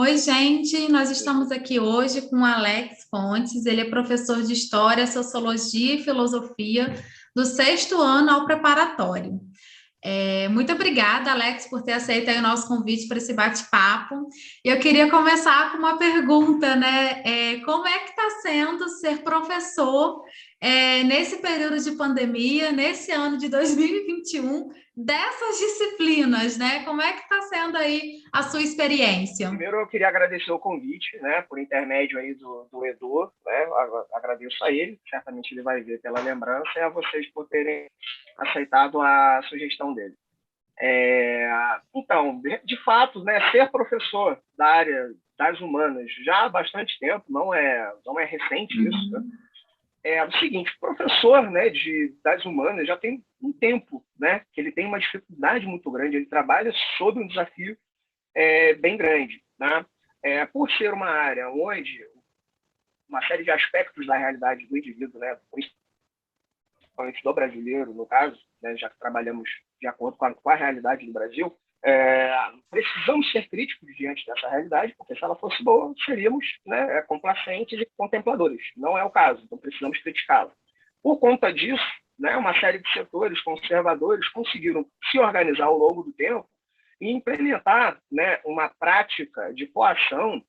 Oi, gente, nós estamos aqui hoje com o Alex Fontes. Ele é professor de História, Sociologia e Filosofia do sexto ano ao preparatório. Muito obrigada, Alex, por ter aceito aí o nosso convite para esse bate-papo. E eu queria começar com uma pergunta, né? Como é que está sendo ser professor nesse período de pandemia, nesse ano de 2021, dessas disciplinas, né? Como é que está sendo aí a sua experiência? Primeiro, eu queria agradecer o convite, né, por intermédio aí do Edu, né, agradeço a ele, certamente ele vai ver pela lembrança, e a vocês por terem aceitado a sugestão dele. Então, de fato, né, ser professor da área das humanas já há bastante tempo, não é recente isso, né? É o seguinte, o professor, né, das humanas já tem um tempo, né, que ele tem uma dificuldade muito grande, ele trabalha sob um desafio bem grande, né? Por ser uma área onde uma série de aspectos da realidade do indivíduo, né, principalmente do brasileiro, no caso, né, já que trabalhamos de acordo com a realidade do Brasil, precisamos ser críticos diante dessa realidade, porque se ela fosse boa, seríamos, né, complacentes e contempladores. Não é o caso, então precisamos criticá-la. Por conta disso, né, uma série de setores conservadores conseguiram se organizar ao longo do tempo e implementar, né, uma prática de coação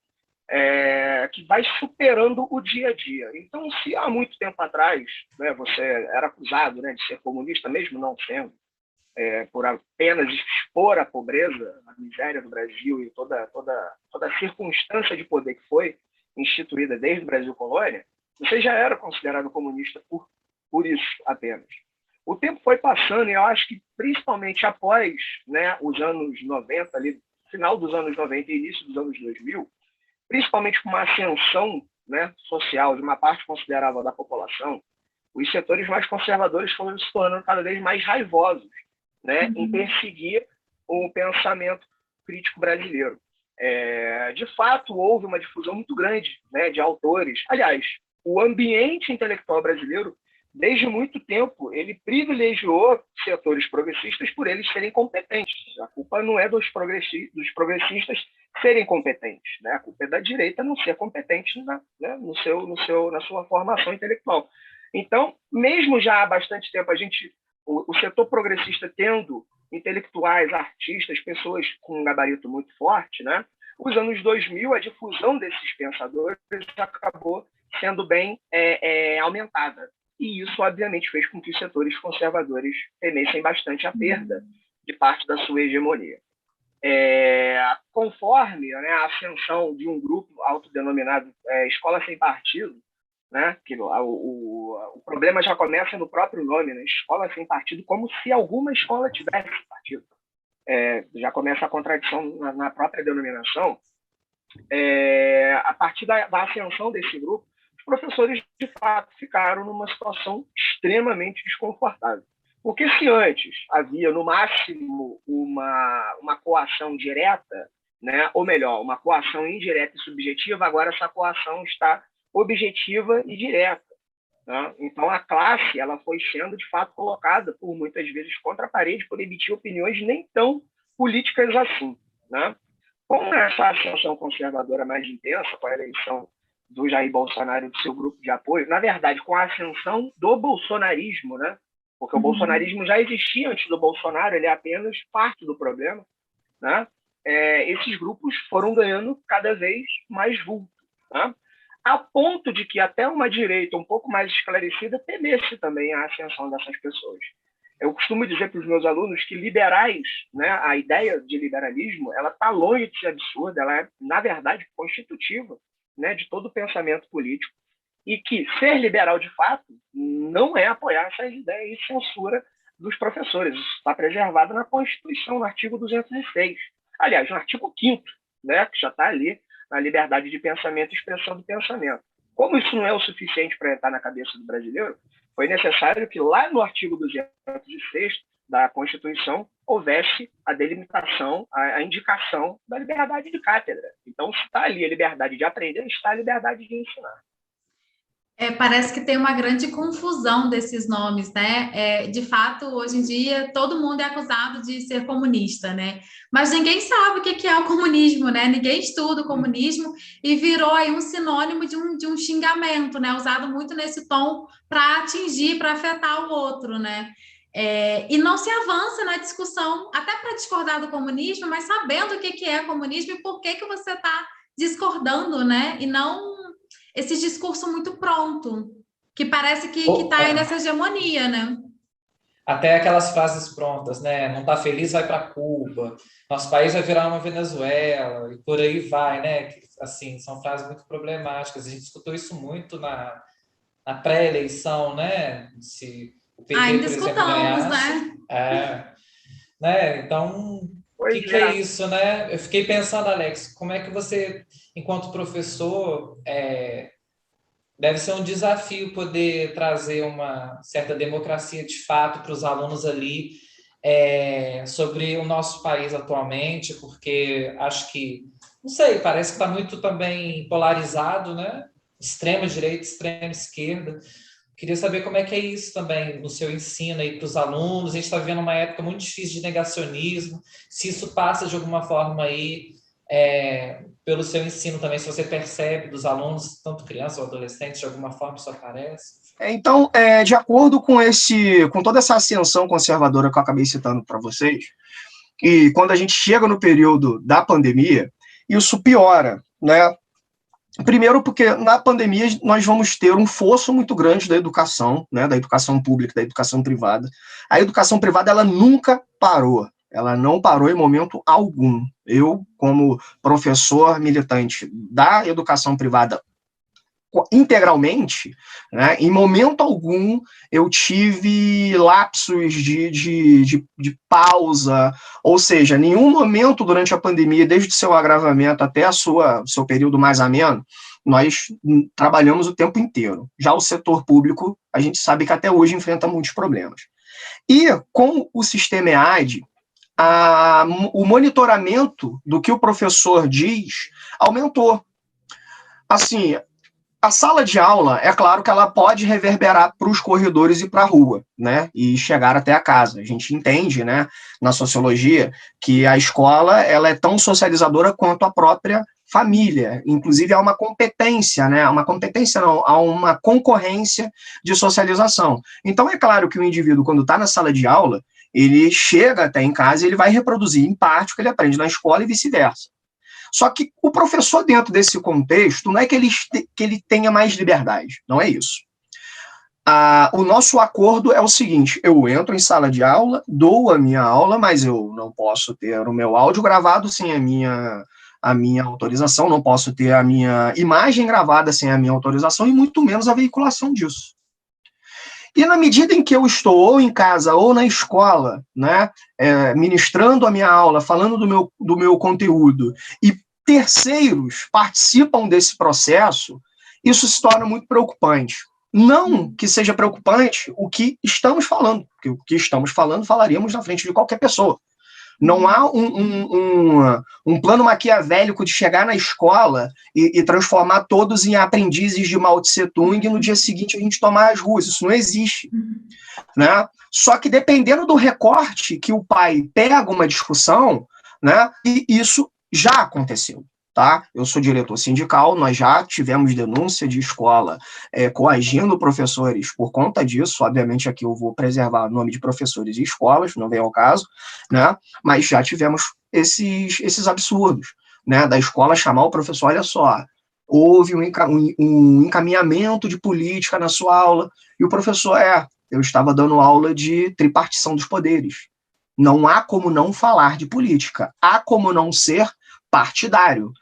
que vai superando o dia a dia. Então, se há muito tempo atrás, né, você era acusado, né, de ser comunista, mesmo não sendo, por apenas expor a pobreza, a miséria do Brasil e toda a circunstância de poder que foi instituída desde o Brasil colônia, você já era considerado comunista por isso apenas. O tempo foi passando e eu acho que, principalmente após, né, os anos 90, ali, final dos anos 90 e início dos anos 2000, principalmente com uma ascensão, né, social de uma parte considerável da população, os setores mais conservadores foram se tornando cada vez mais raivosos, né, em perseguir o pensamento crítico brasileiro. De fato, houve uma difusão muito grande, né, de autores. Aliás, o ambiente intelectual brasileiro, desde muito tempo, ele privilegiou setores progressistas por eles serem competentes. A culpa não é dos progressistas serem competentes, né? A culpa é da direita não ser competente né, na sua formação intelectual. Então, mesmo já há bastante tempo, o setor progressista tendo intelectuais, artistas, pessoas com um gabarito muito forte, né? Os anos 2000, a difusão desses pensadores acabou sendo bem aumentada. E isso, obviamente, fez com que os setores conservadores temessem bastante a perda de parte da sua hegemonia. Conforme, né, a ascensão de um grupo autodenominado Escola Sem Partido, né, que o problema já começa no próprio nome, né, Escola Sem Partido, como se alguma escola tivesse partido. Já começa a contradição na própria denominação. A partir da ascensão desse grupo, os professores, de fato, ficaram numa situação extremamente desconfortável. Porque se antes havia, no máximo, uma coação direta, né, ou melhor, uma coação indireta e subjetiva, agora essa coação está objetiva e direta. Né? Então, a classe ela foi sendo, de fato, colocada, por muitas vezes, contra a parede por emitir opiniões nem tão políticas assim. Né? Com essa ascensão conservadora mais intensa, com a eleição do Jair Bolsonaro e do seu grupo de apoio, na verdade, com a ascensão do bolsonarismo, né? Porque o bolsonarismo já existia antes do Bolsonaro, ele é apenas parte do problema, né? Esses grupos foram ganhando cada vez mais vulto, né? A ponto de que até uma direita um pouco mais esclarecida temesse também a ascensão dessas pessoas. Eu costumo dizer para os meus alunos que liberais, né, a ideia de liberalismo, ela está longe de ser absurda, ela é, na verdade, constitutiva, né, de todo o pensamento político, e que ser liberal de fato não é apoiar essas ideias de censura dos professores. Isso está preservado na Constituição, no artigo 206. Aliás, no artigo 5º, né, que já está ali, na liberdade de pensamento e expressão do pensamento. Como isso não é o suficiente para entrar na cabeça do brasileiro, foi necessário que lá no artigo 206 da Constituição houvesse a delimitação, a indicação da liberdade de cátedra. Então, se está ali a liberdade de aprender, está a liberdade de ensinar. Parece que tem uma grande confusão desses nomes, né? De fato, hoje em dia, todo mundo é acusado de ser comunista, né? Mas ninguém sabe o que que é o comunismo, né? Ninguém estuda o comunismo e virou aí um sinônimo de um xingamento, né? Usado muito nesse tom para atingir, para afetar o outro, né? E não se avança na discussão, até para discordar do comunismo, mas sabendo o que que é comunismo e por que que você está discordando, né? E não esse discurso muito pronto, que parece que está aí nessa hegemonia, né? Até aquelas frases prontas, né? Não está feliz, vai para Cuba. Nosso país vai virar uma Venezuela e por aí vai, né? Que, assim, são frases muito problemáticas. A gente escutou isso muito na pré-eleição, né? Se o PT, Ainda por exemplo, escutamos, ganhasse, né? né? Então, o Pois que é é. isso, né? Eu fiquei pensando, Alex, como é que você, enquanto professor, deve ser um desafio poder trazer uma certa democracia de fato para os alunos ali, sobre o nosso país atualmente, porque acho que, não sei, parece que está muito também polarizado, né? Extrema direita, extrema esquerda. Queria saber como é que é isso também no seu ensino aí para os alunos. A gente está vivendo uma época muito difícil de negacionismo. Se isso passa de alguma forma aí, pelo seu ensino também, se você percebe dos alunos, tanto criança ou adolescente, de alguma forma isso aparece? Então, de acordo com toda essa ascensão conservadora que eu acabei citando para vocês, e quando a gente chega no período da pandemia, isso piora, né? Primeiro porque na pandemia nós vamos ter um fosso muito grande da educação, né, da educação pública, da educação privada. A educação privada, ela nunca parou, ela não parou em momento algum. Eu, como professor militante da educação privada integralmente, né, em momento algum eu tive lapsos de pausa, ou seja, nenhum momento durante a pandemia, desde o seu agravamento até seu período mais ameno, nós trabalhamos o tempo inteiro. Já o setor público, a gente sabe que até hoje enfrenta muitos problemas. E com o sistema EAD, o monitoramento do que o professor diz aumentou. Assim, a sala de aula, é claro que ela pode reverberar para os corredores e para a rua, né? E chegar até a casa. A gente entende, né, na sociologia, que a escola ela é tão socializadora quanto a própria família. Inclusive, há uma competência, né? Uma competência não, há uma concorrência de socialização. Então, é claro que o indivíduo, quando está na sala de aula, ele chega até em casa e ele vai reproduzir, em parte, o que ele aprende na escola e vice-versa. Só que o professor, dentro desse contexto, não é que ele tenha mais liberdade, não é isso. O nosso acordo é o seguinte: eu entro em sala de aula, dou a minha aula, mas eu não posso ter o meu áudio gravado sem a minha autorização, não posso ter a minha imagem gravada sem a minha autorização, e muito menos a veiculação disso. E na medida em que eu estou ou em casa ou na escola, né, ministrando a minha aula, falando do meu conteúdo, e terceiros participam desse processo, isso se torna muito preocupante. Não que seja preocupante o que estamos falando, porque o que estamos falando falaríamos na frente de qualquer pessoa. Não há um plano maquiavélico de chegar na escola e transformar todos em aprendizes de Mao Tse Tung e no dia seguinte a gente tomar as ruas. Isso não existe. Né? Só que dependendo do recorte que o pai pega uma discussão, né, e isso já aconteceu. Tá? Eu sou diretor sindical, nós já tivemos denúncia de escola coagindo professores por conta disso. Obviamente aqui eu vou preservar o nome de professores e escolas, não vem ao caso, né? Mas já tivemos esses absurdos, né? Da escola chamar o professor: olha só, houve um encaminhamento de política na sua aula, e o professor, eu estava dando aula de tripartição dos poderes. Não há como não falar de política, há como não ser partidário,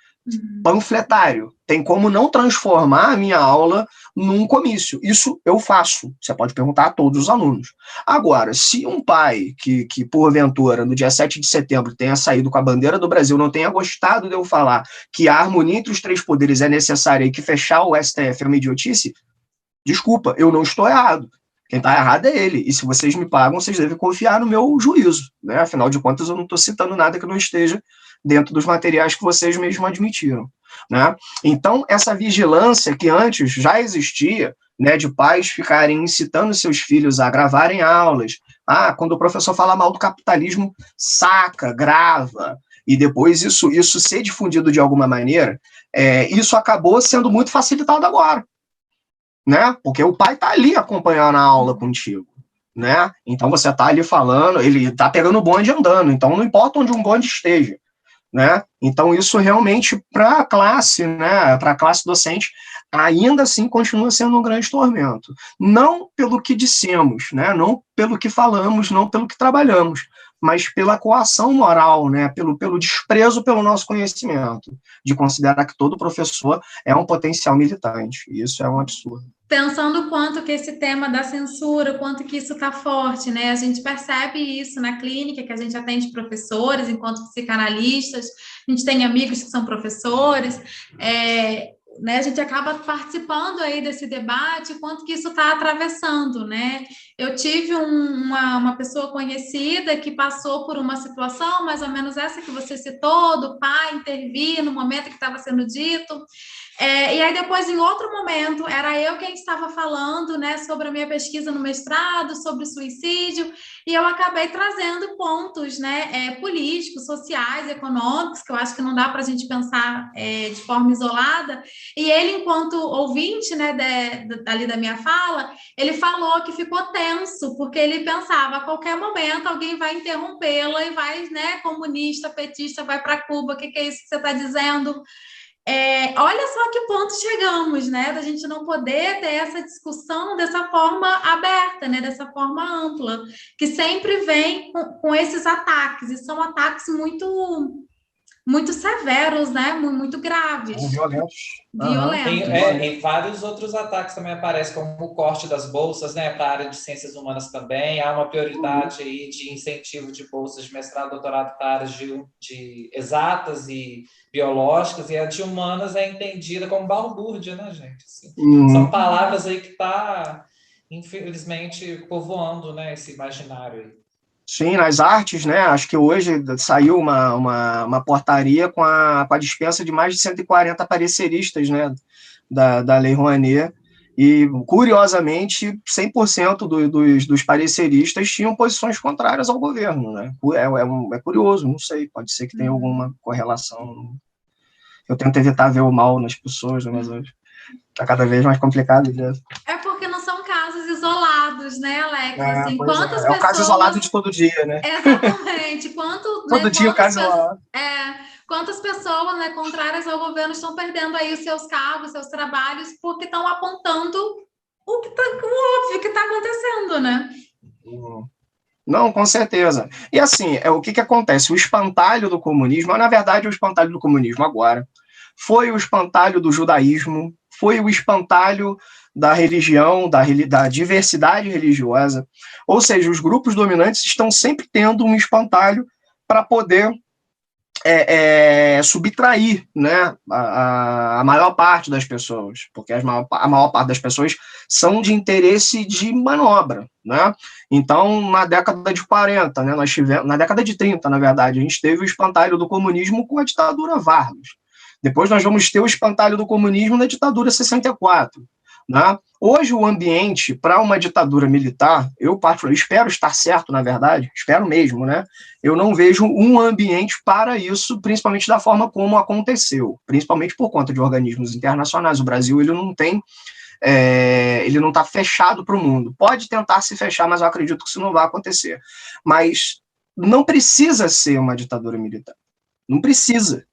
panfletário. Tem como não transformar a minha aula num comício. Isso eu faço. Você pode perguntar a todos os alunos. Agora, se um pai que porventura, no dia 7 de setembro, tenha saído com a bandeira do Brasil, não tenha gostado de eu falar que a harmonia entre os três poderes é necessária e que fechar o STF é uma idiotice, desculpa, eu não estou errado. Quem está errado é ele. E se vocês me pagam, vocês devem confiar no meu juízo. Né? Afinal de contas, eu não estou citando nada que não esteja dentro dos materiais que vocês mesmos admitiram. Né? Então, essa vigilância que antes já existia, né, de pais ficarem incitando seus filhos a gravarem aulas. Quando o professor fala mal do capitalismo, saca, grava, e depois isso ser difundido de alguma maneira, isso acabou sendo muito facilitado agora, né? Porque o pai está ali acompanhando a aula contigo, né? Então você está ali falando, ele está pegando o bonde andando, então não importa onde um bonde esteja, né? Então isso realmente para a classe, né? Para a classe docente, ainda assim continua sendo um grande tormento. Não pelo que dissemos, né? Não pelo que falamos, não pelo que trabalhamos, mas pela coação moral, né? Pelo desprezo pelo nosso conhecimento, de considerar que todo professor é um potencial militante. E isso é um absurdo. Pensando o quanto que esse tema da censura, o quanto que isso está forte, né? A gente percebe isso na clínica, que a gente atende professores, enquanto psicanalistas, a gente tem amigos que são professores, né, a gente acaba participando aí desse debate, quanto que isso está atravessando, né? Eu tive uma pessoa conhecida que passou por uma situação, mais ou menos essa que você citou, do pai intervir no momento que estava sendo dito, e aí depois, em outro momento, era eu quem estava falando, né, sobre a minha pesquisa no mestrado, sobre suicídio, e eu acabei trazendo pontos, né, políticos, sociais, econômicos, que eu acho que não dá para a gente pensar de forma isolada, e ele, enquanto ouvinte, né, ali da minha fala, ele falou que ficou tenso, porque ele pensava, a qualquer momento alguém vai interrompê-la e vai, né, comunista, petista, vai para Cuba, o que é isso que você está dizendo? Olha só que ponto chegamos, né, da gente não poder ter essa discussão dessa forma aberta, né, dessa forma ampla, que sempre vem com esses ataques, e são ataques muito severos, né, muito graves. Violentos. Tem vários outros ataques também aparecem, como o corte das bolsas, né, para a área de ciências humanas também. Há uma prioridade aí de incentivo de bolsas de mestrado, doutorado para áreas de exatas e biológicas, e a de humanas é entendida como balbúrdia, né, gente? Assim, são palavras aí que tá, infelizmente, povoando, né, esse imaginário aí. Sim, nas artes, né? Acho que hoje saiu uma portaria com a dispensa de mais de 140 pareceristas, né? Da Lei Rouanet. E, curiosamente, 100% dos pareceristas tinham posições contrárias ao governo, né? É curioso, não sei, pode ser que tenha alguma correlação. Eu tento evitar ver o mal nas pessoas, né? Mas hoje está cada vez mais complicado disso. Porque não são casos isolados, né, Alex? Assim, quantas pessoas... É o caso isolado de todo dia, né? Exatamente. Todo dia o caso isolado. Quantas pessoas, né, contrárias ao governo estão perdendo aí os seus cargos, seus trabalhos, porque estão apontando o óbvio que está acontecendo, né? Não, com certeza. E assim, o que acontece? O espantalho do comunismo, na verdade, o espantalho do comunismo agora foi o espantalho do judaísmo, foi o espantalho da religião, da diversidade religiosa. Ou seja, os grupos dominantes estão sempre tendo um espantalho para poder subtrair, né, a maior parte das pessoas, porque a maior parte das pessoas são de interesse de manobra, né? Então, na década de 40, né, nós tivemos, na década de 30, na verdade, a gente teve o espantalho do comunismo com a ditadura Vargas. Depois nós vamos ter o espantalho do comunismo na ditadura 64. Né? Hoje, o ambiente para uma ditadura militar, eu particularmente espero estar certo, na verdade, espero mesmo, né? Eu não vejo um ambiente para isso, principalmente da forma como aconteceu, principalmente por conta de organismos internacionais. O Brasil ele não tem, ele não está fechado para o mundo. Pode tentar se fechar, mas eu acredito que isso não vai acontecer. Mas não precisa ser uma ditadura militar. Não precisa.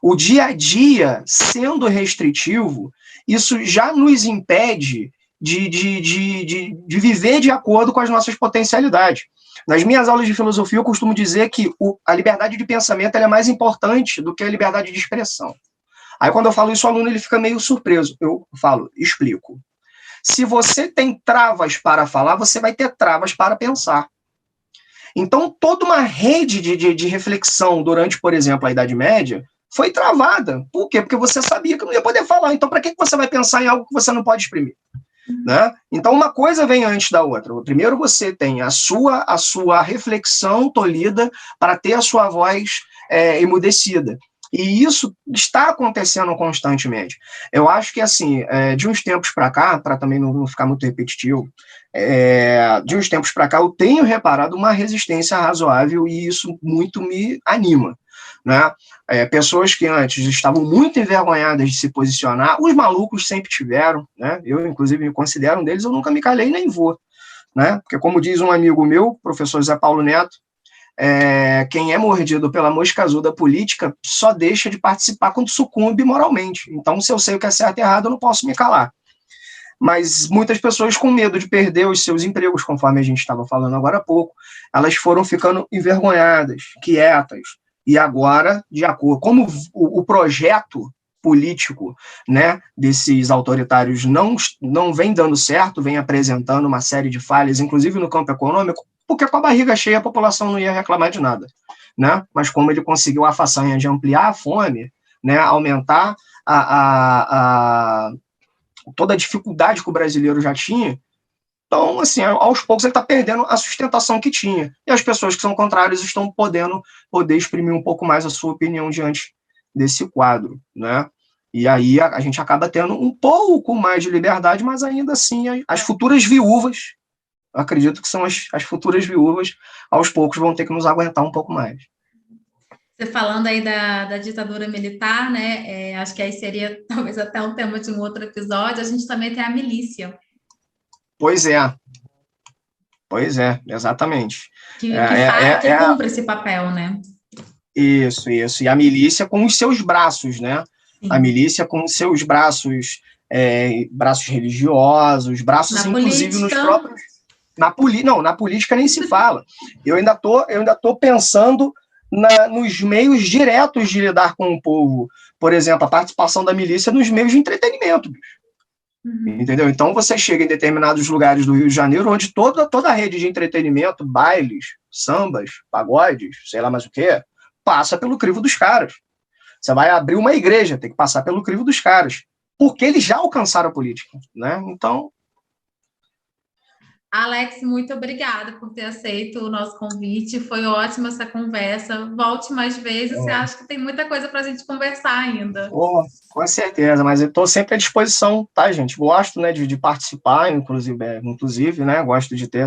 O dia a dia, sendo restritivo, isso já nos impede de viver de acordo com as nossas potencialidades. Nas minhas aulas de filosofia, eu costumo dizer que a liberdade de pensamento é mais importante do que a liberdade de expressão. Aí, quando eu falo isso, o aluno ele fica meio surpreso. Eu explico. Se você tem travas para falar, você vai ter travas para pensar. Então, toda uma rede de reflexão durante, por exemplo, a Idade Média, foi travada. Por quê? Porque você sabia que não ia poder falar. Então, para que você vai pensar em algo que você não pode exprimir? Né? Então, uma coisa vem antes da outra. Primeiro, você tem a sua reflexão tolhida para ter a sua voz emudecida. E isso está acontecendo constantemente. Eu acho que, assim, de uns tempos para cá, para também não ficar muito repetitivo, de uns tempos para cá eu tenho reparado uma resistência razoável e isso muito me anima, né? Pessoas que antes estavam muito envergonhadas de se posicionar, os malucos sempre tiveram, né? Eu, inclusive, me considero um deles, eu nunca me calei nem vou, né? Porque, como diz um amigo meu, professor Zé Paulo Neto, quem é mordido pela mosca azul da política só deixa de participar quando sucumbe moralmente. Então, se eu sei o que é certo e errado, eu não posso me calar. Mas muitas pessoas, com medo de perder os seus empregos, conforme a gente estava falando agora há pouco, elas foram ficando envergonhadas, quietas. E agora, de acordo como o projeto político, né, desses autoritários não vem dando certo, vem apresentando uma série de falhas, inclusive no campo econômico, porque com a barriga cheia a população não ia reclamar de nada, né? Mas como ele conseguiu a façanha de ampliar a fome, né, aumentar toda a dificuldade que o brasileiro já tinha, então, assim, aos poucos ele está perdendo a sustentação que tinha. E as pessoas que são contrárias estão podendo exprimir um pouco mais a sua opinião diante desse quadro, né? E aí a gente acaba tendo um pouco mais de liberdade, mas ainda assim as futuras viúvas, eu acredito que são as futuras viúvas, aos poucos vão ter que nos aguentar um pouco mais. Você falando aí da ditadura militar, né? Acho que aí seria talvez até um tema de um outro episódio. A gente também tem a milícia. Pois é, exatamente. Que cumpre esse papel, né? Isso. E a milícia com os seus braços, né? Sim. A milícia com os seus braços, braços religiosos, braços, na inclusive, política... nos próprios... Na política nem se fala. Eu ainda tô pensando nos meios diretos de lidar com o povo. Por exemplo, a participação da milícia nos meios de entretenimento. Entendeu? Então você chega em determinados lugares do Rio de Janeiro onde toda a rede de entretenimento, bailes, sambas, pagodes, sei lá mais o que, passa pelo crivo dos caras. Você vai abrir uma igreja, tem que passar pelo crivo dos caras, porque eles já alcançaram a política, né? Então... Alex, muito obrigada por ter aceito o nosso convite. Foi ótima essa conversa. Volte mais vezes. Você acha que tem muita coisa para a gente conversar ainda? Com certeza, mas eu estou sempre à disposição, tá, gente? Gosto, né, de participar, inclusive, né? Gosto de ter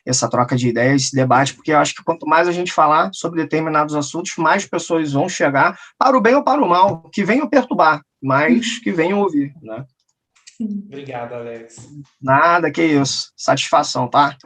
essa troca de ideias, esse debate, porque eu acho que quanto mais a gente falar sobre determinados assuntos, mais pessoas vão chegar, para o bem ou para o mal, que venham perturbar, mas que venham ouvir, né? Obrigado, Alex. Nada, que isso. Satisfação, tá?